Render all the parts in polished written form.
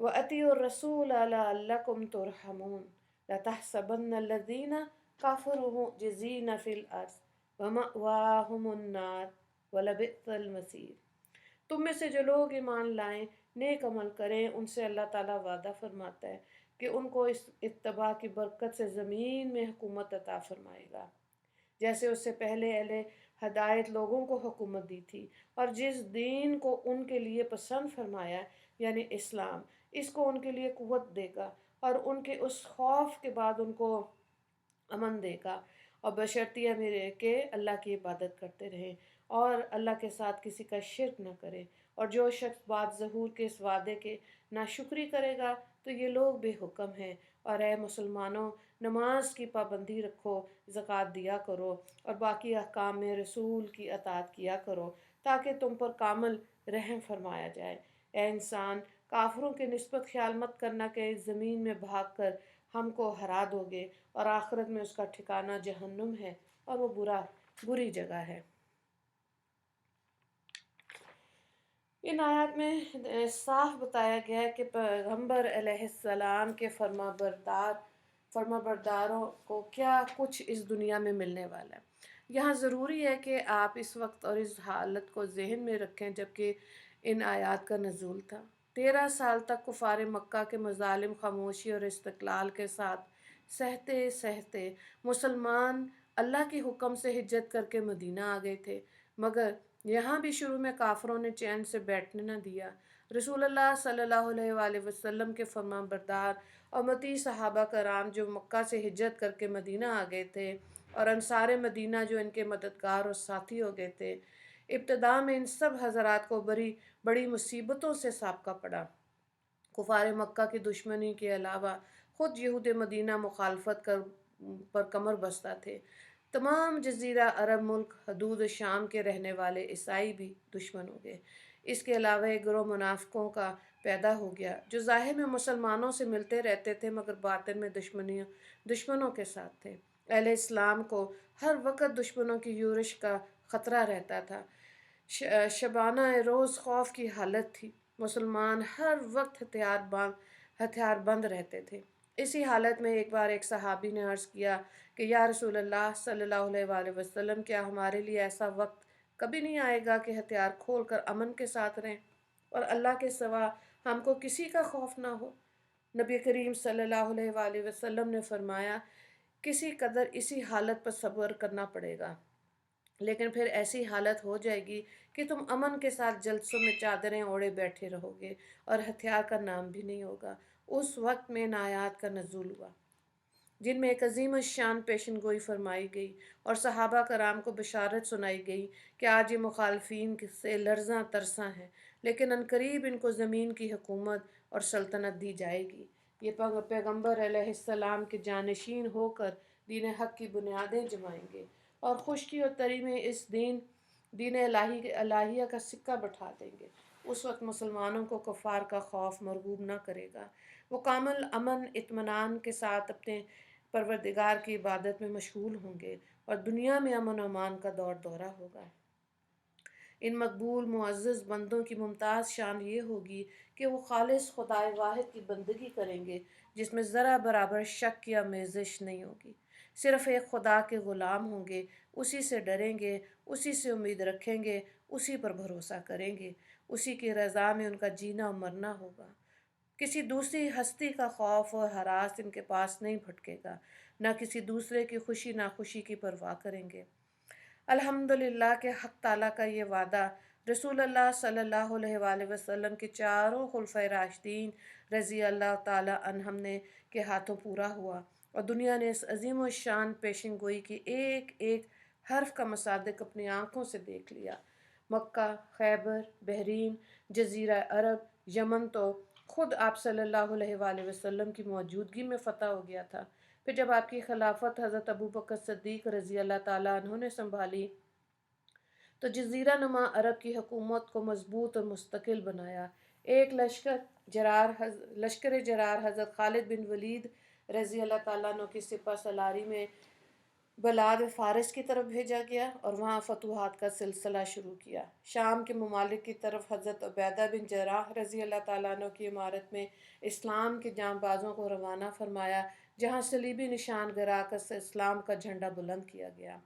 وَأَطِيعُوا الرَّسُولَ لَعَلَّكُمْ تُرْحَمُونَ لَتَحْسَبَنَّ الَّذِينَ كَفَرُوا مُعْجِزِينَ فِي الْأَرْضِ وَمَأْوَاهُمُ النَّارُ وَلَبِئْسَ الْمَصِيرُ۔ تم میں سے جو لوگ ایمان لائیں، نیک عمل کریں، ان سے اللہ تعالیٰ وعدہ فرماتا ہے کہ ان کو اس اتباع کی برکت سے زمین میں حکومت عطا فرمائے گا، جیسے اس سے پہلے اہل ہدایت لوگوں کو حکومت دی تھی، اور جس دین کو ان کے لیے پسند فرمایا یعنی اسلام، اس کو ان کے لیے قوت دے گا اور ان کے اس خوف کے بعد ان کو امن دے گا، اور بشرطیہ میرے کہ اللہ کی عبادت کرتے رہیں اور اللہ کے ساتھ کسی کا شرک نہ کرے۔ اور جو شخص بعد ظہور کے اس وعدے کے ناشکری کرے گا تو یہ لوگ بے حکم ہیں۔ اور اے مسلمانوں، نماز کی پابندی رکھو، زکوٰۃ دیا کرو اور باقی احکام میں رسول کی اطاعت کیا کرو تاکہ تم پر کامل رحم فرمایا جائے۔ اے انسان، کافروں کی نسبت خیال مت کرنا کہ اس زمین میں بھاگ کر ہم کو ہرا دو گے، اور آخرت میں اس کا ٹھکانہ جہنم ہے اور وہ بری جگہ ہے۔ ان آیات میں صاف بتایا گیا ہے کہ پیغمبر علیہ السلام کے فرما برداروں کو کیا کچھ اس دنیا میں ملنے والا ہے۔ یہاں ضروری ہے کہ آپ اس وقت اور اس حالت کو ذہن میں رکھیں جبکہ ان آیات کا نزول تھا۔ 13 سال تک کفار مکہ کے مظالم خاموشی اور استقلال کے ساتھ سہتے سہتے مسلمان اللہ کے حکم سے ہجرت کر کے مدینہ آ گئے تھے، مگر یہاں بھی شروع میں کافروں نے چین سے بیٹھنے نہ دیا۔ رسول اللہ صلی اللہ علیہ وآلہ وسلم کے فرمان بردار اور مطیع صحابہ کرام جو مکہ سے ہجرت کر کے مدینہ آ گئے تھے، اور انصار مدینہ جو ان کے مددگار اور ساتھی ہو گئے تھے، ابتدا میں ان سب حضرات کو بڑی مصیبتوں سے سابقہ پڑا۔ کفار مکہ کی دشمنی کے علاوہ خود یہود مدینہ مخالفت پر کمر بستہ تھے۔ تمام جزیرہ عرب ملک حدود شام کے رہنے والے عیسائی بھی دشمن ہو گئے۔ اس کے علاوہ ایک گروہ منافقوں کا پیدا ہو گیا جو ظاہر میں مسلمانوں سے ملتے رہتے تھے مگر باطن میں دشمنوں کے ساتھ تھے۔ اہل اسلام کو ہر وقت دشمنوں کی یورش کا خطرہ رہتا تھا۔ شبانہ روز خوف کی حالت تھی۔ مسلمان ہر وقت ہتھیار بند رہتے تھے۔ اسی حالت میں ایک بار ایک صحابی نے عرض کیا کہ یا رسول اللہ صلی اللہ علیہ وآلہ وسلم، کیا ہمارے لیے ایسا وقت کبھی نہیں آئے گا کہ ہتھیار کھول کر امن کے ساتھ رہیں اور اللہ کے سوا ہم کو کسی کا خوف نہ ہو؟ نبی کریم صلی اللہ علیہ وآلہ وسلم نے فرمایا، کسی قدر اسی حالت پر صبر کرنا پڑے گا، لیکن پھر ایسی حالت ہو جائے گی کہ تم امن کے ساتھ جلسوں میں چادریں اوڑھے بیٹھے رہو گے اور ہتھیار کا نام بھی نہیں ہوگا۔ اس وقت میں ان آیات کا نزول ہوا جن میں ایک عظیم الشان پیشن گوئی فرمائی گئی اور صحابہ کرام کو بشارت سنائی گئی کہ آج یہ مخالفین سے لرزاں ترساں ہیں، لیکن عنقریب ان کو زمین کی حکومت اور سلطنت دی جائے گی۔ یہ پیغمبر علیہ السلام کے جانشین ہو کر دین حق کی بنیادیں جمائیں گے اور خشکی اور تری میں اس دین الہیہ کا سکہ بٹھا دیں گے۔ اس وقت مسلمانوں کو کفار کا خوف مرعوب نہ کرے گا۔ وہ کامل امن اطمینان کے ساتھ اپنے پروردگار کی عبادت میں مشغول ہوں گے اور دنیا میں امن و امان کا دورہ ہوگا۔ ان مقبول معزز بندوں کی ممتاز شان یہ ہوگی کہ وہ خالص خدائے واحد کی بندگی کریں گے جس میں ذرا برابر شک یا آمیزش نہیں ہوگی۔ صرف ایک خدا کے غلام ہوں گے، اسی سے ڈریں گے، اسی سے امید رکھیں گے، اسی پر بھروسہ کریں گے، اسی کی رضا میں ان کا جینا و مرنا ہوگا۔ کسی دوسری ہستی کا خوف اور ہراس ان کے پاس نہیں بھٹکے گا، نہ کسی دوسرے کی خوشی ناخوشی کی پرواہ کریں گے۔ الحمدللہ کہ حق تعالیٰ کا یہ وعدہ رسول اللہ صلی اللہ علیہ وآلہ وسلم کے چاروں خلفائے راشدین رضی اللہ تعالیٰ عنہم نے کے ہاتھوں پورا ہوا، اور دنیا نے اس عظیم الشان پیشن گوئی کی ایک ایک حرف کا مصادق اپنی آنکھوں سے دیکھ لیا۔ مکہ، خیبر، بحرین، جزیرہ عرب، یمن تو خود آپ صلی اللہ علیہ وآلہ وسلم کی موجودگی میں فتح ہو گیا تھا۔ پھر جب آپ کی خلافت حضرت ابوبکر صدیق رضی اللہ تعالیٰ عنہ نے سنبھالی تو جزیرہ نما عرب کی حکومت کو مضبوط اور مستقل بنایا۔ ایک لشکر جرار حضرت خالد بن ولید رضی اللہ تعالیٰ عنہ کی سپہ سالاری میں بلاد فارس کی طرف بھیجا گیا اور وہاں فتوحات کا سلسلہ شروع کیا۔ شام کے ممالک کی طرف حضرت عبیدہ بن جراح رضی اللہ تعالیٰ عنہ کی عمارت میں اسلام کے جانبازوں کو روانہ فرمایا، جہاں صلیبی نشان گرا کر اسلام کا جھنڈا بلند کیا گیا۔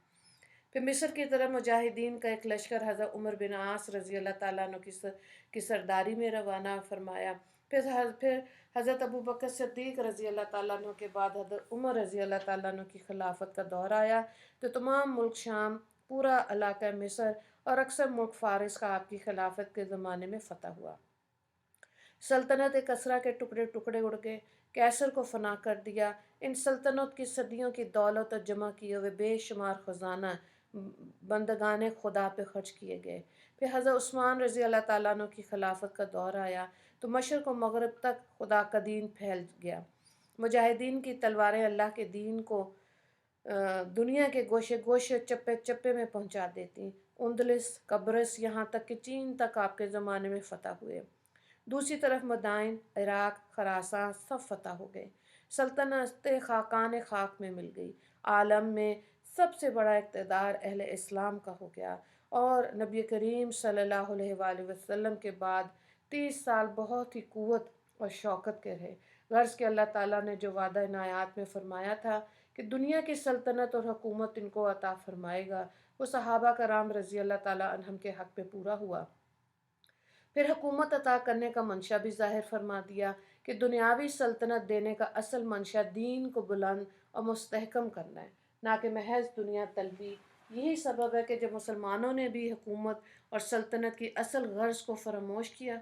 پھر مصر کی طرف مجاہدین کا ایک لشکر حضرت عمر بن عاص رضی اللہ تعالیٰ عنہ کی سرداری میں روانہ فرمایا۔ پھر حضرت ابوبکر صدیق رضی اللہ تعالیٰ عنہ کے بعد حضرت عمر رضی اللہ تعالیٰ عنہ کی خلافت کا دور آیا، تو تمام ملک شام، پورا علاقہ مصر اور اکثر ملک فارس کا آپ کی خلافت کے زمانے میں فتح ہوا۔ سلطنت کسریٰ کے ٹکڑے ٹکڑے اڑ گئے، کیسر کو فنا کر دیا۔ ان سلطنت کی صدیوں کی دولت اور جمع کیے ہوئے بے شمار خزانہ بندگان خدا پہ خرچ کیے گئے۔ پھر حضرت عثمان رضی اللہ تعالیٰ عنہ کی خلافت کا دور آیا، تو مشرق و مغرب تک خدا کا دین پھیل گیا۔ مجاہدین کی تلواریں اللہ کے دین کو دنیا کے گوشے گوشے چپے چپے میں پہنچا دیتی۔ اندلس، قبرص، یہاں تک کہ چین تک آپ کے زمانے میں فتح ہوئے۔ دوسری طرف مدائن، عراق، خراساں سب فتح ہو گئے۔ سلطنت خاقان خاک میں مل گئی۔ عالم میں سب سے بڑا اقتدار اہل اسلام کا ہو گیا، اور نبی کریم صلی اللہ علیہ وآلہ وسلم کے بعد 30 سال بہت ہی قوت اور شوکت کے رہے۔ غرض کہ اللہ تعالیٰ نے جو وعدہ عنایات میں فرمایا تھا کہ دنیا کی سلطنت اور حکومت ان کو عطا فرمائے گا، وہ صحابہ کرام رضی اللہ تعالیٰ عنہم کے حق میں پورا ہوا۔ پھر حکومت عطا کرنے کا منشا بھی ظاہر فرما دیا کہ دنیاوی سلطنت دینے کا اصل منشا دین کو بلند اور مستحکم کرنا ہے، نہ کہ محض دنیا طلبی۔ یہی سبب ہے کہ جب مسلمانوں نے بھی حکومت اور سلطنت کی اصل غرض کو فراموش کیا،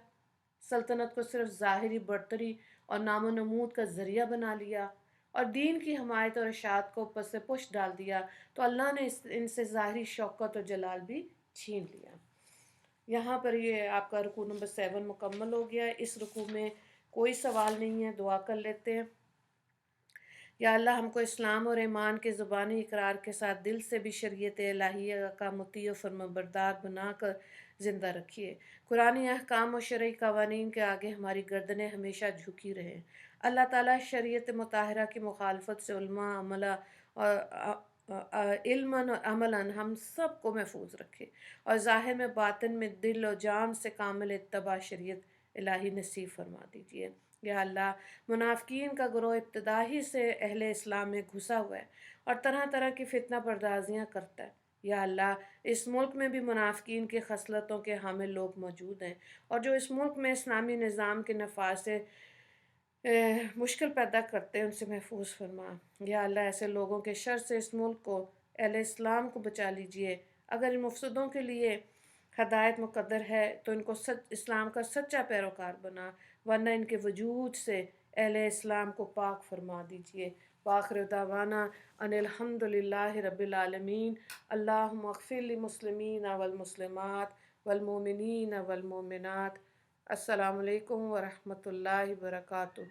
سلطنت کو صرف ظاہری برتری اور نام و نمود کا ذریعہ بنا لیا اور دین کی حمایت اور اشاعت کو پس پش ڈال دیا، تو اللہ نے ان سے ظاہری شوکت اور جلال بھی چھین لیا۔ یہاں پر یہ آپ کا رکوع نمبر 7 مکمل ہو گیا ہے۔ اس رکوع میں کوئی سوال نہیں ہے، دعا کر لیتے ہیں۔ یا اللہ ہم کو اسلام اور ایمان کے زبانی اقرار کے ساتھ دل سے بھی شریعت الہیہ کا مطیع و فرمانبردار بنا کر زندہ رکھیے۔ قرآنی احکام و شرعی قوانین کے آگے ہماری گردنیں ہمیشہ جھکی رہیں۔ اللہ تعالیٰ شریعت مطہرہ کی مخالفت سے علماً اور عملاً ہم سب کو محفوظ رکھے، اور ظاہر میں باطن میں دل و جان سے کامل اتباع شریعت الہی نصیب فرما دیجیے۔ یا اللہ منافقین کا گروہ ابتدا ہی سے اہل اسلام میں گھسا ہوا ہے اور طرح طرح کی فتنہ پردازیاں کرتا ہے۔ یا اللہ اس ملک میں بھی منافقین کی خصلتوں کے حامل لوگ موجود ہیں، اور جو اس ملک میں اسلامی نظام کے نفاذ سے مشکل پیدا کرتے ہیں، ان سے محفوظ فرما۔ یا اللہ ایسے لوگوں کے شر سے اس ملک کو، اہل اسلام کو بچا لیجئے۔ اگر ان مفسدوں کے لیے ہدایت مقدر ہے تو ان کو اسلام کا سچا پیروکار بنا، ورنہ ان کے وجود سے اہل اسلام کو پاک فرما دیجئے۔ وآخر دعوانا ان الحمد للہ رب العالمین۔ اللہم اغفر للمسلمین والمسلمات والمؤمنین والمؤمنات۔ السلام علیکم ورحمۃ اللہ وبرکاتہ۔